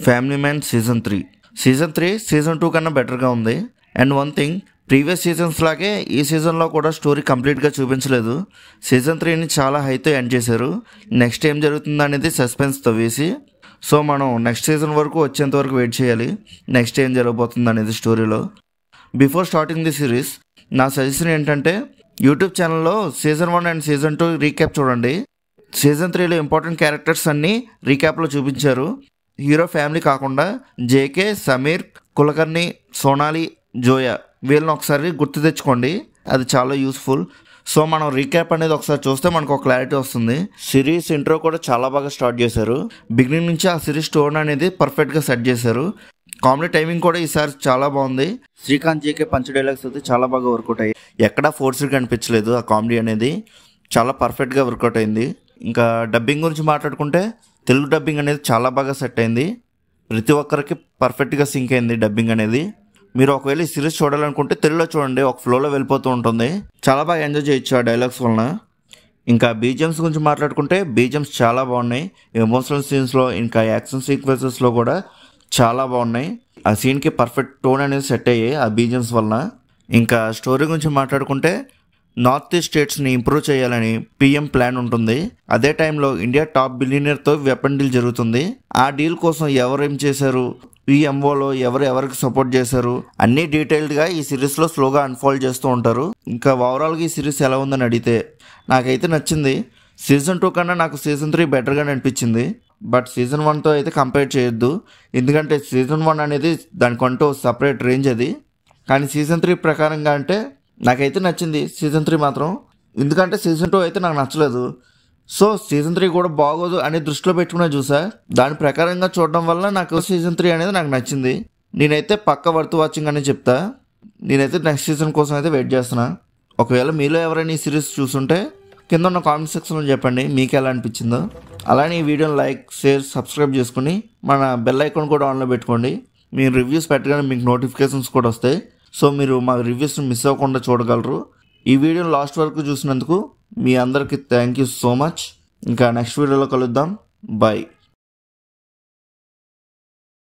Family man season 3 season 2 కన్నా బెటర్గా ఉంది. And one thing, previous seasons లాగే ఈ సీజన్లో కూడా స్టోరీ కంప్లీట్గా చూపించలేదు. సీజన్ 3ని చాలా హైతో ఎండ్ చేశారు. నెక్స్ట్ ఏం జరుగుతుంది అనేది సస్పెన్స్ తవ్వేసి, సో మనం నెక్స్ట్ సీజన్ వరకు వచ్చేంత వరకు వెయిట్ చేయాలి నెక్స్ట్ ఏం జరగబోతుంది అనేది స్టోరీలో. బిఫోర్ స్టార్టింగ్ ది సిరీస్ నా సజెషన్ ఏంటంటే, యూట్యూబ్ ఛానల్లో సీజన్ 1 అండ్ సీజన్ 2 రీక్యాప్ చూడండి. సీజన్ 3లో ఇంపార్టెంట్ క్యారెక్టర్స్ అన్నీ రీక్యాప్లో చూపించారు. హీరో ఫ్యామిలీ కాకుండా జేకే, సమీర్, కులకర్ణి, సోనాలి, జోయా వీళ్ళని ఒకసారి గుర్తు తెచ్చుకోండి, అది చాలా యూస్ఫుల్. సో మనం రీక్యాప్ అనేది ఒకసారి చూస్తే మనకు ఒక క్లారిటీ వస్తుంది. సిరీస్ ఇంట్రో కూడా చాలా బాగా స్టార్ట్ చేశారు. బిగినింగ్ నుంచి ఆ సిరీస్ టోన్ అనేది పర్ఫెక్ట్గా సెట్ చేశారు. కామెడీ టైమింగ్ కూడా ఈసారి చాలా బాగుంది. శ్రీకాంత్ జేకే పంచ్ డైలాగ్స్ అయితే చాలా బాగా వర్కౌట్ అయ్యాయి. ఎక్కడా ఫోర్స్గా అనిపించలేదు. ఆ కామెడీ అనేది చాలా పర్ఫెక్ట్గా వర్కౌట్ అయింది. ఇంకా డబ్బింగ్ గురించి మాట్లాడుకుంటే తెలుగు డబ్బింగ్ అనేది చాలా బాగా సెట్ అయింది. ప్రతి ఒక్కరికి పర్ఫెక్ట్గా సింక్ అయింది డబ్బింగ్ అనేది. మీరు ఒకవేళ ఈ సిరీస్ చూడాలనుకుంటే తెలుగులో చూడండి, ఒక ఫ్లోలో వెళ్ళిపోతూ ఉంటుంది. చాలా బాగా ఎంజాయ్ చేయొచ్చు ఆ డైలాగ్స్ వలన. ఇంకా బీజిఎమ్స్ గురించి మాట్లాడుకుంటే బీజిఎమ్స్ చాలా బాగున్నాయి. ఎమోషనల్ సీన్స్లో ఇంకా యాక్షన్ సీక్వెన్సెస్లో కూడా చాలా బాగున్నాయి. ఆ సీన్కి పర్ఫెక్ట్ టోన్ అనేది సెట్ అయ్యాయి ఆ బీజిఎమ్స్ వలన. ఇంకా స్టోరీ గురించి మాట్లాడుకుంటే, నార్త్ ఈస్ట్ స్టేట్స్ని ఇంప్రూవ్ చేయాలని పిఎం ప్లాన్ ఉంటుంది. అదే టైంలో ఇండియా టాప్ బిలియనర్తో వెపన్ డీల్ జరుగుతుంది. ఆ డీల్ కోసం ఎవరేం చేశారు, పిఎంఓలో ఎవరికి సపోర్ట్ చేశారు, అన్నీ డీటెయిల్డ్గా ఈ సిరీస్లో స్లోగా అన్ఫోల్డ్ చేస్తూ ఉంటారు. ఇంకా ఓవరాల్గా ఈ సిరీస్ ఎలా ఉందని అడిగితే నాకైతే నచ్చింది. సీజన్ 2 కన్నా నాకు సీజన్ 3 బెటర్గానే అనిపించింది. బట్ సీజన్ 1తో అయితే కంపేర్ చేయొద్దు, ఎందుకంటే సీజన్ 1 అనేది దానికంటూ సపరేట్ రేంజ్ అది. కానీ సీజన్ 3 ప్రకారంగా అంటే నాకైతే నచ్చింది సీజన్ 3 మాత్రం. ఎందుకంటే సీజన్ 2 అయితే నాకు నచ్చలేదు. సో సీజన్ 3 కూడా బాగోదు అని దృష్టిలో పెట్టుకునే చూసా. దాని ప్రకారంగా చూడడం వల్ల నాకు సీజన్ 3 అనేది నాకు నచ్చింది. నేనైతే పక్క వర్త్ వాచింగ్ అని చెప్తా. నేనైతే నెక్స్ట్ సీజన్ కోసం అయితే వెయిట్ చేస్తున్నా. ఒకవేళ మీలో ఎవరైనా ఈ సిరీస్ చూస్తుంటే కింద ఉన్న కామెంట్ సెక్షన్లో చెప్పండి మీకు ఎలా అనిపించిందో. అలానే ఈ వీడియోని లైక్, షేర్, సబ్స్క్రైబ్ చేసుకుని మన బెల్ ఐకాన్ కూడా ఆన్లో పెట్టుకోండి. మీరు రివ్యూస్ పెట్టగానే మీకు నోటిఫికేషన్స్ కూడా వస్తాయి. సో మీరు మా రివ్యూస్ని మిస్ అవ్వకుండా చూడగలరు. ఈ వీడియోని లాస్ట్ వరకు చూసినందుకు మీ అందరికీ థ్యాంక్ యూ సో మచ్. ఇంకా నెక్స్ట్ వీడియోలో కలుద్దాం. బాయ్.